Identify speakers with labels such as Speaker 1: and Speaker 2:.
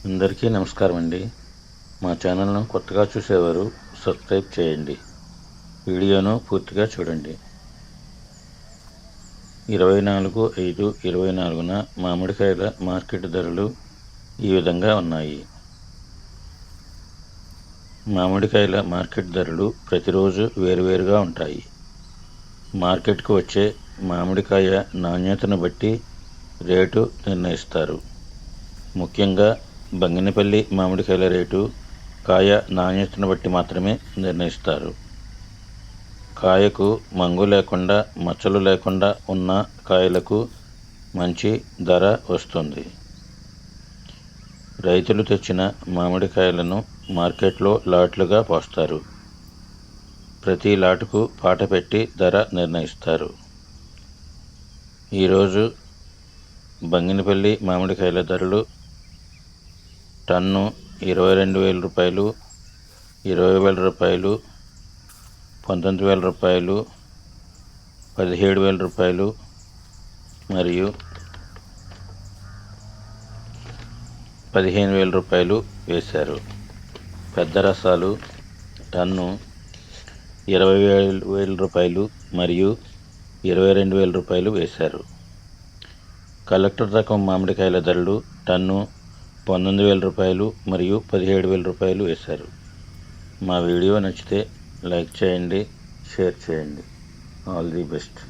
Speaker 1: అందరికీ నమస్కారం అండి. మా ఛానల్ను కొత్తగా చూసేవారు సబ్స్క్రైబ్ చేయండి. వీడియోను పూర్తిగా చూడండి. 24/5/24న మామిడికాయల మార్కెట్ ధరలు ఈ విధంగా ఉన్నాయి. మామిడికాయల మార్కెట్ ధరలు ప్రతిరోజు వేరువేరుగా ఉంటాయి. మార్కెట్కు వచ్చే మామిడికాయ నాణ్యతను బట్టి రేటు నిర్ణయిస్తారు. ముఖ్యంగా బంగినపల్లి మామిడికాయల రేటు కాయ నాణ్యతను బట్టి మాత్రమే నిర్ణయిస్తారు. కాయకు మంగు లేకుండా మచ్చలు లేకుండా ఉన్న కాయలకు మంచి ధర వస్తుంది. రైతులు తెచ్చిన మామిడికాయలను మార్కెట్లో లాట్లుగా పోస్తారు. ప్రతి లాటుకు పాట పెట్టి ధర నిర్ణయిస్తారు. ఈరోజు బంగినపల్లి మామిడికాయల ధరలు టన్ను 22,000 రూపాయలు, 20,000 రూపాయలు, 19,000 రూపాయలు, 17,000 రూపాయలు మరియు 15,000 రూపాయలు వేశారు. పెద్ద రసాలు టన్ను 20,000 రూపాయలు మరియు 22,000 రూపాయలు వేశారు. కలెక్టర్ రకం మామిడికాయల ధరలు టన్ను 19,000 రూపాయలు మరియు 17,000 రూపాయలు వేశారు. మా వీడియో నచ్చితే లైక్ చేయండి, షేర్ చేయండి. All the best.